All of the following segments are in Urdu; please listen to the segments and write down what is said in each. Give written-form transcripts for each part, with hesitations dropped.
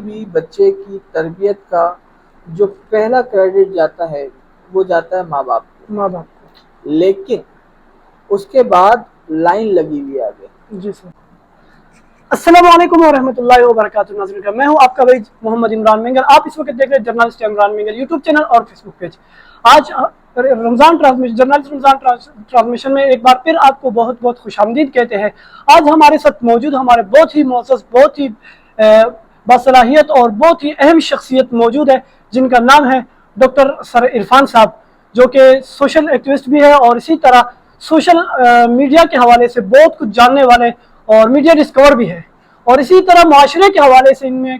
بھی بچے کی تربیت کا جو پہلا کریڈٹ جاتا ہے وہ جاتا ہے ماں باپ کو، لیکن اس کے بعد لائن لگی ہوئی آگے۔ جی سر، السلام علیکم ورحمۃ اللہ وبرکاتہ۔ ناظرین، میں ہوں آپ کا بھائی محمد عمران مینگل۔ آپ اس وقت دیکھ رہے ہیں journalist Imran Mengal YouTube channel اور فیس بک پیج۔ آج رمضان ٹرانسمیشن جرنلسٹ رمضان ٹرانسمیشن میں ایک بار پھر آپ کو بہت بہت خوش آمدید کہتے ہیں۔ آج ہمارے ساتھ موجود ہمارے بہت ہی معزز، بہت ہی باصلاحیت اور بہت ہی اہم شخصیت موجود ہے، جن کا نام ہے ڈاکٹر سر عرفان صاحب، جو کہ سوشل ایکٹیوسٹ بھی ہے اور اسی طرح سوشل میڈیا کے حوالے سے بہت کچھ جاننے والے اور میڈیا ڈسکور بھی ہے، اور اسی طرح معاشرے کے حوالے سے ان میں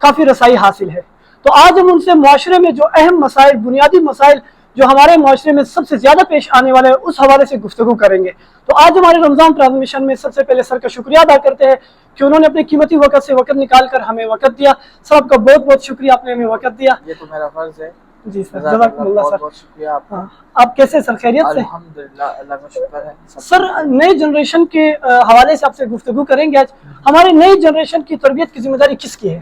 کافی رسائی حاصل ہے۔ تو آج ہم ان سے معاشرے میں جو اہم مسائل، بنیادی مسائل جو ہمارے معاشرے میں سب سے زیادہ پیش آنے والے ہیں، اس حوالے سے گفتگو کریں گے۔ تو آج ہمارے رمضان ٹرانسمیشن میں سب سے پہلے سر کا شکریہ ادا کرتے ہیں کہ انہوں نے اپنے قیمتی وقت سے وقت نکال کر ہمیں وقت دیا۔ سر آپ کا بہت بہت شکریہ، آپ نے ہمیں وقت دیا۔ یہ تو میرا فرض ہے۔ جی سر، جزاکم اللہ سر۔ بہت شکریہ آپ کا۔ آپ کیسے سر، خیریت سے؟ الحمدللہ، اللہ کا شکر ہے۔ سر، نئی جنریشن کے حوالے سے آپ سے گفتگو کریں گے۔ آج ہماری نئی جنریشن کی تربیت کی ذمہ داری کس کی ہے؟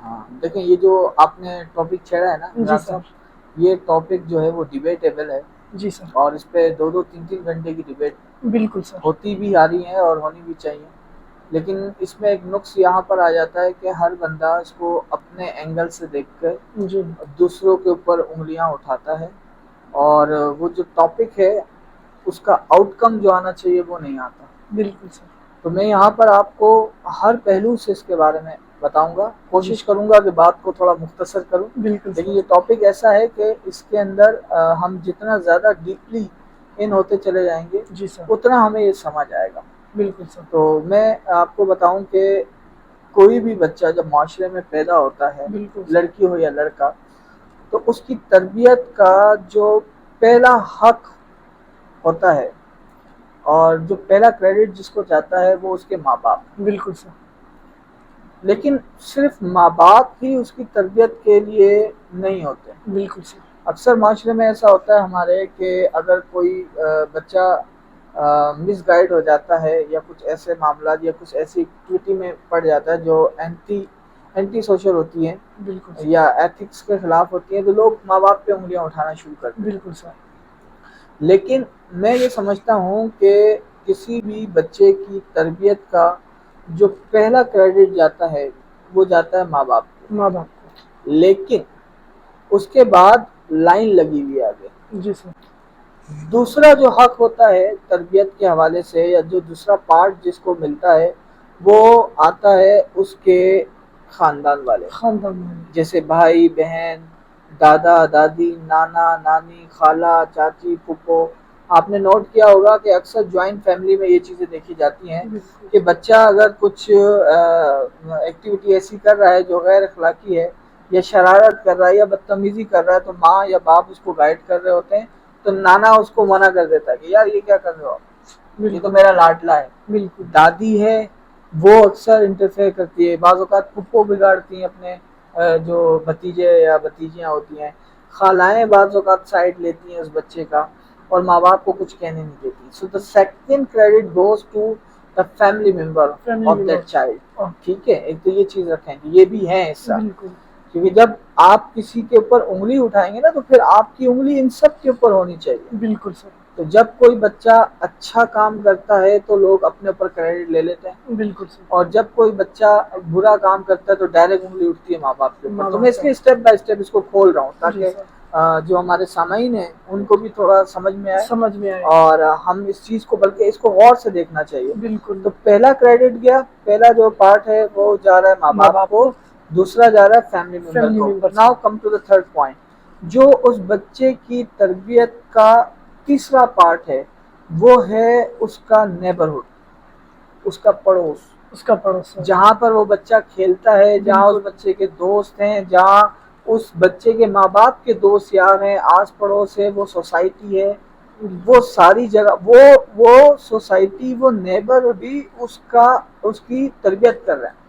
ہاں، دیکھیں، یہ جو آپ نے ٹاپک چھیڑا ہے نا عمران صاحب، یہ ٹاپک جو ہے وہ ڈیبیٹیبل ہے۔ جی سر، اور اس پہ 2-3 گھنٹے کی ڈیبیٹ بالکل سر ہوتی بھی آ رہی ہے اور ہونی بھی چاہیے، لیکن اس میں ایک نقص یہاں پر آ جاتا ہے کہ ہر بندہ اس کو اپنے اینگل سے دیکھ کر جی دوسروں کے اوپر انگلیاں اٹھاتا ہے، اور وہ جو ٹاپک ہے اس کا آؤٹ کم جو آنا چاہیے وہ نہیں آتا۔ بالکل سر۔ تو میں یہاں پر آپ کو ہر پہلو سے اس کے بارے میں بتاؤں گا، کوشش کروں گا کہ بات کو تھوڑا مختصر کروں، بالکل لیکن یہ ٹاپک ایسا ہے کہ اس کے اندر ہم جتنا زیادہ ڈیپلی ان ہوتے چلے جائیں گے جی سر، اتنا ہمیں یہ سمجھ آئے گا۔ بالکل سر۔ تو میں آپ کو بتاؤں کہ کوئی بھی بچہ جب معاشرے میں پیدا ہوتا ہے، لڑکی ہو یا لڑکا، تو اس کی تربیت کا جو پہلا حق ہوتا ہے اور جو پہلا کریڈٹ جس کو جاتا ہے وہ اس کے ماں باپ۔ بالکل سر۔ لیکن صرف ماں باپ ہی اس کی تربیت کے لیے نہیں ہوتے۔ بالکل سر۔ اکثر معاشرے میں ایسا ہوتا ہے ہمارے کہ اگر کوئی بچہ مس گائیڈ ہو جاتا ہے یا کچھ ایسے معاملات یا کچھ ایسی ایکٹیویٹی میں پڑ جاتا ہے جو اینٹی سوشل ہوتی ہیں یا ایتھکس کے خلاف ہوتی ہیں، تو لوگ ماں باپ پہ انگلیاں اٹھانا شروع کرتے ہیں۔ بالکل سر۔ لیکن میں یہ سمجھتا ہوں کہ کسی بھی بچے کی تربیت کا جو پہلا کریڈٹ جاتا ہے وہ جاتا ہے ماں باپ کو، لیکن اس کے بعد لائن لگی ہوئی آگے۔ جی سر۔ دوسرا جو حق ہوتا ہے تربیت کے حوالے سے، یا جو دوسرا پارٹ جس کو ملتا ہے، وہ آتا ہے اس کے خاندان والے، جیسے بھائی بہن، دادا دادی، نانا نانی، خالہ چاچی، پھپھو۔ آپ نے نوٹ کیا ہوگا کہ اکثر جوائنٹ فیملی میں یہ چیزیں دیکھی جاتی ہیں کہ بچہ اگر کچھ ایکٹیویٹی ایسی کر رہا ہے جو غیر اخلاقی ہے یا شرارت کر رہا ہے یا بدتمیزی کر رہا ہے، تو ماں یا باپ اس کو گائیڈ کر رہے ہوتے ہیں، تو نانا اس کو منع کر دیتا ہے کہ یار یہ کیا کر رہے ہو آپ، یہ تو میرا لاڈلا ہے۔ دادی ہے وہ اکثر انٹرفیئر کرتی ہے، بعض اوقات پھپھو بگاڑتی ہیں اپنے جو بھتیجے یا بھتیجیاں ہوتی ہیں، خالائیں بعض اوقات سائڈ لیتی ہیں اس بچے کا اور ماں باپ کو کچھ کہنے نہیں دیتی۔ سو the second credit goes to the family member of that child۔ ٹھیک ہے، ایک تو یہ چیز رکھیں کہ یہ بھی ہے حصہ، کیونکہ جب آپ کسی کے اوپر انگلی اٹھائیں گے نا تو پھر آپ کی انگلی ان سب کے اوپر ہونی چاہیے۔ بالکل سر۔ تو جب کوئی بچہ اچھا کام کرتا ہے تو لوگ اپنے اوپر کریڈٹ لے لیتے ہیں، بالکل سر۔ اور جب کوئی بچہ برا کام کرتا ہے تو ڈائریکٹ انگلی اٹھتی ہے ماں باپ کے اوپر۔ تو میں اس کے اسٹیپ بائی اسٹیپ اس کو کھول رہا ہوں تاکہ جو ہمارے سامعین ہیں ان کو بھی تھوڑا سمجھ میں آئے اور ہم اس چیز کو، بلکہ اس کو غور سے دیکھنا چاہیے۔ بالکل۔ تو پہلا کریڈٹ گیا، پہلا جو پارٹ ہے وہ جا رہا ہے ماں باپ کو، دوسرا جا رہا ہے فیملی ممبر کو۔ Now come to the third point, جو اس بچے کی تربیت کا تیسرا پارٹ ہے وہ ہے اس کا نیبرہڈ، اس کا پڑوس، جہاں پر وہ بچہ کھیلتا ہے، جہاں اس بچے کے دوست ہیں، جہاں اس بچے کے ماں باپ کے دوست یار ہیں، آس پڑوس ہے، وہ سوسائٹی ہے، وہ ساری جگہ وہ سوسائٹی، وہ نیبر بھی اس کی تربیت کر رہے ہیں۔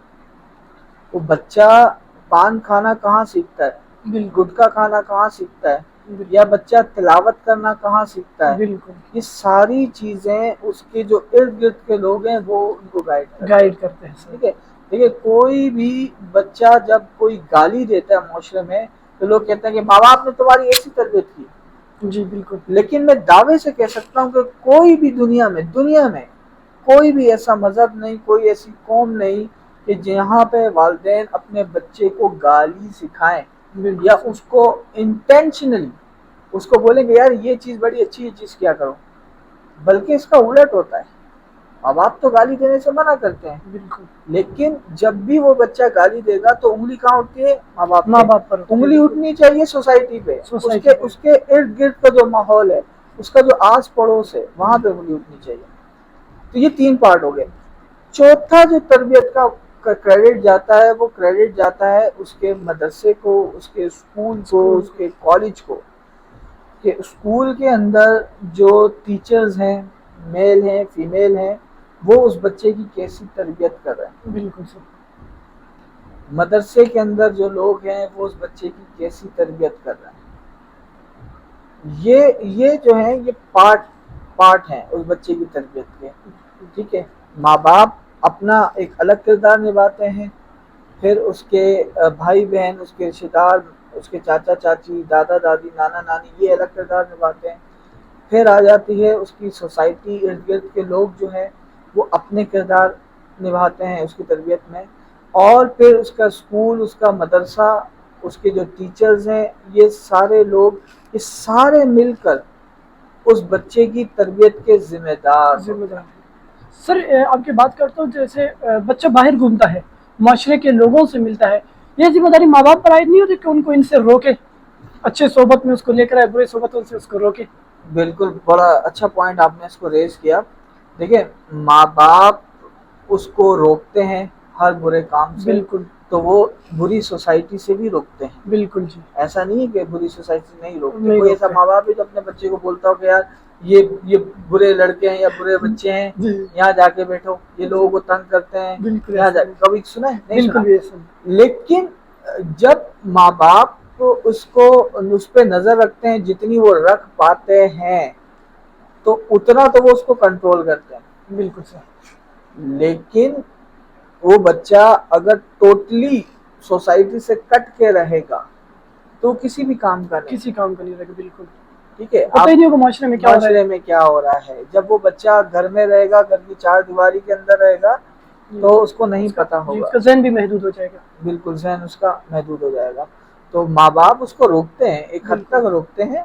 وہ بچہ پان کھانا کہاں سیکھتا ہے، گٹکا کھانا کہاں سیکھتا ہے، یا بچہ تلاوت کرنا کہاں سیکھتا ہے، یہ ساری چیزیں اس کے جو ارد گرد کے لوگ ہیں وہ ان کو گائیڈ کرتے ہیں۔ ٹھیک ہے، دیکھیے کوئی بھی بچہ جب کوئی گالی دیتا ہے معاشرے میں تو لوگ کہتے ہیں کہ ماں باپ نے تمہاری ایسی تربیت کی. جی بالکل. لیکن میں دعوے سے کہہ سکتا ہوں کہ کوئی بھی دنیا میں کوئی بھی ایسا مذہب نہیں، کوئی ایسی قوم نہیں کہ جہاں پہ والدین اپنے بچے کو گالی سکھائیں یا اس کو انٹینشنلی اس کو بولیں کہ یار یہ چیز بڑی اچھی ہے، چیز کیا کرو. بلکہ اس کا الٹ ہوتا ہے. ماں باپ تو گالی دینے سے منع کرتے ہیں، بالکل، لیکن جب بھی وہ بچہ گالی دے گا تو انگلی کہاں اٹھتی ہے؟ ماں باپ پر. انگلی اٹھنی چاہیے سوسائٹی پہ، اس کے ارد گرد کا جو ماحول ہے، اس کا جو آس پڑوس ہے، وہاں پہ انگلی اٹھنی چاہیے. تو یہ 3 پارٹ ہو گئے. چوتھا جو تربیت کا کریڈٹ جاتا ہے، وہ کریڈٹ جاتا ہے اس کے مدرسے کو، اس کے اسکول کو، اس کے کالج کو، کہ اسکول کے اندر جو ٹیچرز ہیں، میل ہیں فیمیل ہیں، وہ اس بچے کی کیسی تربیت کر رہے ہیں. بالکل سر. مدرسے کے اندر جو لوگ ہیں وہ اس بچے کی کیسی تربیت کر رہے ہیں. یہ جو ہیں یہ پارٹ ہیں اس بچے کی تربیت کے. ٹھیک ہے. ماں باپ اپنا ایک الگ کردار نبھاتے ہیں، پھر اس کے بھائی بہن، اس کے رشتے دار، اس کے چاچا چاچی، دادا دادی، نانا نانی، یہ الگ کردار نبھاتے ہیں. پھر آ جاتی ہے اس کی سوسائٹی، ارد گرد کے لوگ جو ہیں وہ اپنے کردار نبھاتے ہیں اس کی تربیت میں. اور پھر اس کا اسکول، اس کا مدرسہ، اس کے جو ٹیچرز ہیں، یہ سارے لوگ، یہ سارے مل کر اس بچے کی تربیت کے ذمہ دار. سر آپ کی بات کرتا ہوں، جیسے بچہ باہر گھومتا ہے، معاشرے کے لوگوں سے ملتا ہے، یہ ذمہ داری ماں باپ پر عائد نہیں ہوتی کہ ان کو ان سے روکے، اچھے صحبت میں اس کو لے کر آئے، برے صحبتوں سے اس کو روکے؟ بالکل، بڑا اچھا پوائنٹ آپ نے اس کو ریز کیا. دیکھیں ماں باپ اس کو روکتے ہیں ہر برے کام سے. بالکل. تو وہ بری سوسائٹی سے بھی روکتے ہیں. بالکل جی. ایسا نہیں ہے کہ بری سوسائٹی سے نہیں روکتے. کوئی ایسا ماں باپ بھی تو اپنے بچے کو بولتا ہو کہ یار یہ برے لڑکے ہیں یا برے بچے ہیں، یہاں جا کے بیٹھو، یہ لوگوں کو تنگ کرتے ہیں، یہاں جا کے. کبھی سنا ہے؟ نہیں سنا. لیکن جب ماں باپ اس پہ نظر رکھتے ہیں، جتنی وہ رکھ پاتے ہیں تو اتنا تو وہ اس کو کنٹرول کرتے ہیں. بالکل سر. لیکن وہ بچہ اگر ٹوٹلی سوسائٹی سے کٹ کے رہے گا تو کسی بھی کام کا نہیں رہے گا. بالکل. ٹھیک ہے. پتہ ہی نہیں ہوگا معاشرے میں کیا ہو رہا ہے. جب وہ بچہ گھر میں رہے گا، گھر کی 4 دیواری کے اندر رہے گا، تو اس کو نہیں پتا ہوگا. اس کا ذہن بھی محدود ہو جائے گا. بالکل، ذہن اس کا محدود ہو جائے گا. تو ماں باپ اس کو روکتے ہیں، ایک حد تک روکتے ہیں.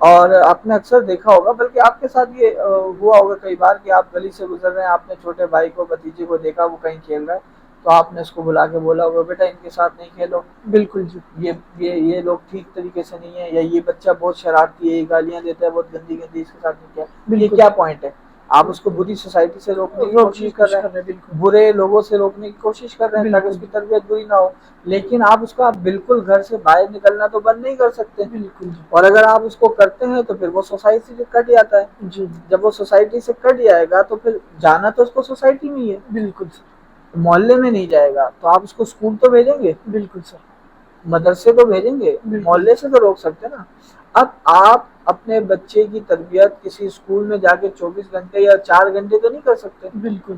اور آپ نے اکثر دیکھا ہوگا، بلکہ آپ کے ساتھ یہ ہوا ہوگا کئی بار کہ آپ گلی سے گزر رہے ہیں، آپ نے چھوٹے بھائی کو، بھتیجے کو دیکھا وہ کہیں کھیل رہا ہے، تو آپ نے اس کو بلا کے بولا ہوگا بیٹا ان کے ساتھ نہیں کھیلو. بالکل جی. یہ لوگ ٹھیک طریقے سے نہیں ہے، یا یہ بچہ بہت شرارتی ہے، یہ گالیاں دیتا ہے، بہت گندی اس کے ساتھ نہیں کیا. یہ کیا پوائنٹ ہے؟ آپ اس کو بری سوسائٹی سے روکنے کی کوشش کر رہے ہیں، برے لوگوں سے روکنے کی کوشش کر رہے ہیں تاکہ اس کی تربیت بری نہ ہو. لیکن آپ اس کا بالکل گھر سے باہر نکلنا تو بند نہیں کر سکتے. اور اگر آپ اس کو کرتے ہیں تو پھر وہ سوسائٹی سے کٹ جاتا ہے. جب وہ سوسائٹی سے کٹ جائے گا تو پھر جانا تو اس کو سوسائٹی میں ہی ہے. بالکل. محلے میں نہیں جائے گا تو آپ اس کو اسکول تو بھیجیں گے. بالکل سر. مدرسے تو بھیجیں گے. محلے سے تو روک سکتے نا. اب آپ اپنے بچے کی تربیت کسی اسکول میں جا کے 24 گھنٹے یا 4 گھنٹے تو نہیں کر سکتے. بالکل.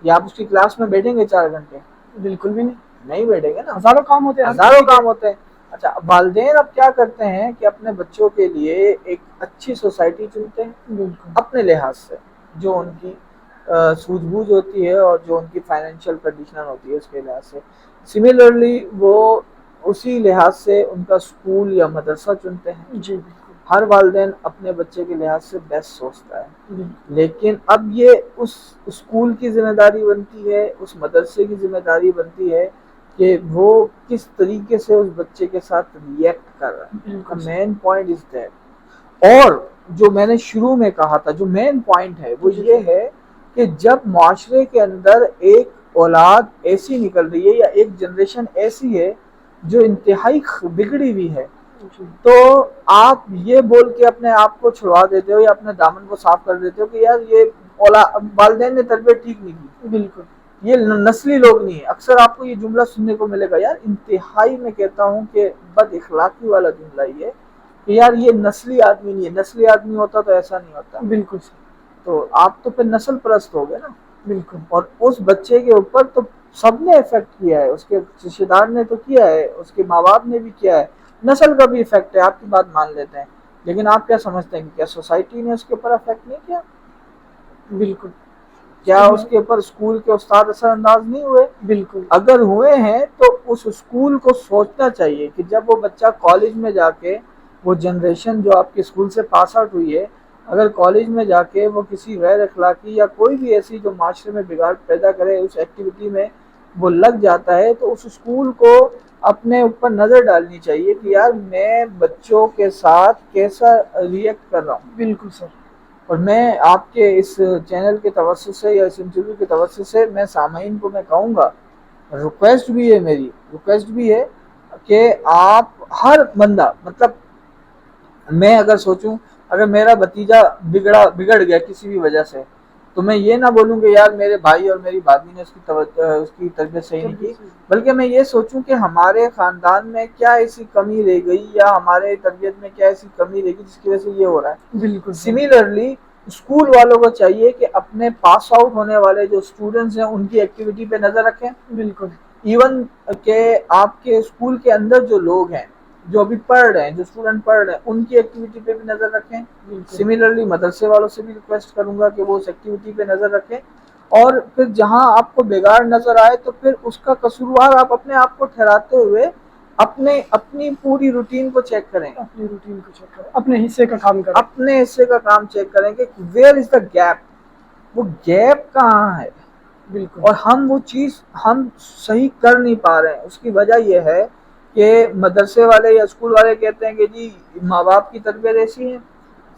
یا آپ اس کی کلاس میں بیٹھیں گے 4 گھنٹے؟ بالکل بھی نہیں بیٹھیں گے نا. ہزاروں کام ہوتے ہیں. اچھا، والدین اب کیا کرتے ہیں کہ اپنے بچوں کے لیے ایک اچھی سوسائٹی چنتے ہیں اپنے لحاظ سے، جو ان کی سوجھ بوجھ ہوتی ہے اور جو ان کی فائنینشیل کنڈیشن ہوتی ہے اس کے لحاظ سے. سملرلی وہ اسی لحاظ سے ان کا اسکول یا مدرسہ چنتے ہیں. جی. ہر والدین اپنے بچے کے لحاظ سے بیسٹ سوچتا ہے. لیکن اب یہ اس اسکول کی ذمہ داری بنتی ہے، اس مدرسے کی ذمہ داری بنتی ہے کہ وہ کس طریقے سے اس بچے کے ساتھ ریئیکٹ کر رہا ہے. Main point is that. اور جو میں نے شروع میں کہا تھا، جو مین پوائنٹ ہے وہ یہ ہے کہ جب معاشرے کے اندر ایک اولاد ایسی نکل رہی ہے یا ایک جنریشن ایسی ہے جو انتہائی بگڑی ہوئی ہے، تو آپ یہ بول کے اپنے آپ کو چھڑوا دیتے ہو یا اپنے دامن کو صاف کر دیتے ہو کہ یار یہ والدین نے تربیت ٹھیک نہیں کی. بالکل. یہ نسلی لوگ نہیں ہے. اکثر آپ کو یہ جملہ سننے کو ملے گا. یار انتہائی میں کہتا ہوں کہ بد اخلاقی والا جملہ یہ کہ یار یہ نسلی آدمی نہیں ہے. نسلی آدمی ہوتا تو ایسا نہیں ہوتا. بالکل. تو آپ تو پھر نسل پرست ہو گئے نا. بالکل. اور اس بچے کے اوپر تو سب نے افیکٹ کیا ہے، اس کے رشتے دار نے تو کیا ہے، اس کے ماں باپ نے بھی کیا ہے، نسل کا بھی افیکٹ ہے، آپ کی بات مان لیتے ہیں، لیکن آپ کیا سمجھتے ہیں کہ کیا سوسائٹی نے اس کے اوپر افیکٹ نہیں کیا؟ بالکل کیا اس کے اوپر اسکول کے استاد اثر انداز نہیں ہوئے؟ بالکل اگر ہوئے ہیں تو اس اسکول کو سوچنا چاہیے کہ جب وہ بچہ کالج میں جا کے، وہ جنریشن جو آپ کے اسکول سے پاس آؤٹ ہوئی ہے، اگر کالج میں جا کے وہ کسی غیر اخلاقی یا کوئی بھی ایسی جو معاشرے میں بگاڑ پیدا کرے اس ایکٹیویٹی میں وہ لگ جاتا ہے، تو اس اسکول کو اپنے اوپر نظر ڈالنی چاہیے کہ یار میں بچوں کے ساتھ کیسا ریئیکٹ کر رہا ہوں۔ بالکل سر، اور میں آپ کے اس چینل کے توسط سے یا اس انٹرویو کے توسط سے میں سامعین کو میں کہوں گا، ریکویسٹ بھی ہے، میری ریکویسٹ بھی ہے کہ آپ ہر بندہ، مطلب میں اگر سوچوں اگر میرا بھتیجا بگڑ گیا کسی بھی وجہ سے، تو میں یہ نہ بولوں کہ یار میرے بھائی اور میری بھابھی نے اس کی تربیت صحیح نہیں کی، بلکہ میں یہ سوچوں کہ ہمارے خاندان میں کیا ایسی کمی رہ گئی یا ہمارے تربیت میں کیا ایسی کمی رہ گئی جس کی وجہ سے یہ ہو رہا ہے۔ بالکل سملرلی اسکول والوں کو چاہیے کہ اپنے پاس آؤٹ ہونے والے جو اسٹوڈنٹس ہیں ان کی ایکٹیویٹی پہ نظر رکھیں، بالکل ایون کہ آپ کے اسکول کے اندر جو لوگ ہیں جو ابھی پڑھ رہے ہیں، جو اسٹوڈنٹ پڑھ رہے ہیں، ان کی ایکٹیویٹی پہ بھی نظر رکھیں۔ سملرلی مدرسے والوں سے بھی ریکویسٹ کروں گا کہ وہ اس ایکٹیویٹی پہ نظر رکھیں، اور پھر جہاں آپ کو بگاڑ نظر آئے تو پھر اس کا قصوروار آپ اپنے آپ کو ٹھہراتے ہوئے اپنی پوری روٹین کو چیک کریں، اپنی روٹین کو چیک کریں، اپنے حصے کا کام کریں، اپنے حصے کا کام چیک کریں کہ ویئر از دا گیپ، وہ گیپ کہاں ہے، بالکل، اور ہم وہ چیز ہم صحیح کر نہیں پا رہے ہیں۔ اس کی وجہ یہ ہے کہ مدرسے والے یا اسکول والے کہتے ہیں کہ جی ماں باپ کی تربیت ایسی ہے،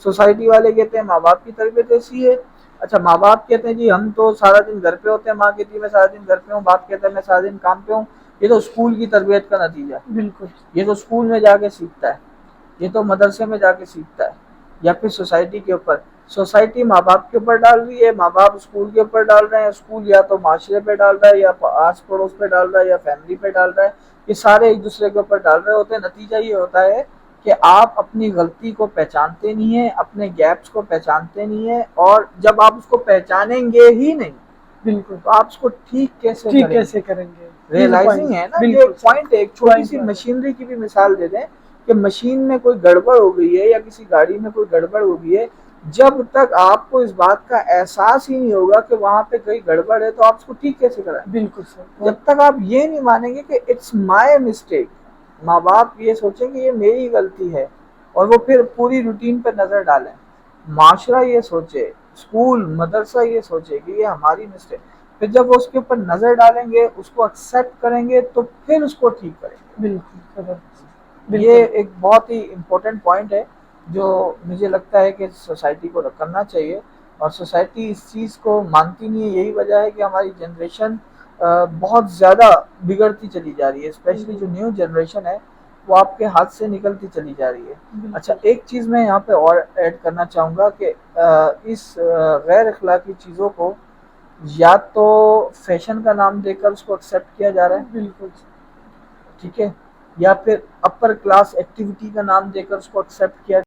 سوسائٹی والے کہتے ہیں ماں باپ کی تربیت ایسی ہے، اچھا ماں باپ کہتے ہیں جی ہم تو سارا دن گھر پہ ہوتے ہیں، ماں کہتی ہے میں سارا دن گھر پہ ہوں، باپ کہتا ہے میں سارا دن کام پہ ہوں۔ یہ تو اسکول کی تربیت کا نتیجہ ہے، بالکل، یہ تو اسکول میں جا کے سیکھتا ہے، یہ تو مدرسے میں جا کے سیکھتا ہے، یا پھر سوسائٹی کے اوپر، سوسائٹی ماں باپ کے اوپر ڈال رہی ہے، ماں باپ اسکول کے اوپر ڈال رہے ہیں، اسکول یا تو معاشرے پہ ڈال رہا ہے یا آس پڑوس پہ ڈال رہا ہے یا فیملی پہ ڈال رہا ہے، یہ سارے ایک دوسرے کے اوپر ڈال رہے ہوتے ہیں۔ نتیجہ یہ ہوتا ہے کہ آپ اپنی غلطی کو پہچانتے نہیں ہیں، اپنے گیپس کو پہچانتے نہیں ہیں، اور جب آپ اس کو پہچانیں گے ہی نہیں بالکل تو آپ اس کو ٹھیک کیسے کریں گے؟ ریئلائزنگ ہے نا، یہ ایک پوائنٹ ہے، ایک چھوٹی سی مشینری کی بھی مثال دے دیں کہ مشین میں کوئی گڑبڑ ہو گئی ہے یا کسی گاڑی میں کوئی گڑبڑ ہو گئی ہے، جب تک آپ کو اس بات کا احساس ہی نہیں ہوگا کہ وہاں پہ کوئی گڑبڑ ہے تو آپ اس کو ٹھیک کیسے کرائیں؟ بالکل سر، جب تک آپ یہ نہیں مانیں گے کہ اٹس مائی مسٹیک، ماں باپ یہ سوچیں کہ یہ میری غلطی ہے اور وہ پھر پوری روٹین پہ نظر ڈالیں، معاشرہ یہ سوچے، اسکول مدرسہ یہ سوچے کہ یہ ہماری مسٹیک، پھر جب وہ اس کے اوپر نظر ڈالیں گے، اس کو ایکسیپٹ کریں گے تو پھر اس کو ٹھیک کریں گے۔ بالکل، یہ ایک بہت ہی امپورٹنٹ پوائنٹ ہے جو مجھے لگتا ہے کہ سوسائٹی کو کرنا چاہیے، اور سوسائٹی اس چیز کو مانتی نہیں ہے، یہی وجہ ہے کہ ہماری جنریشن بہت زیادہ بگڑتی چلی جا رہی ہے، اسپیشلی جو نیو جنریشن ہے وہ آپ کے ہاتھ سے نکلتی چلی جا رہی ہے۔ اچھا ایک چیز میں یہاں پہ اور ایڈ کرنا چاہوں گا کہ اس غیر اخلاقی چیزوں کو یا تو فیشن کا نام دے کر اس کو ایکسیپٹ کیا جا رہا ہے، بالکل ٹھیک ہے، یا پھر اپر کلاس ایکٹیویٹی کا نام دے کر اس کو ایکسیپٹ کیا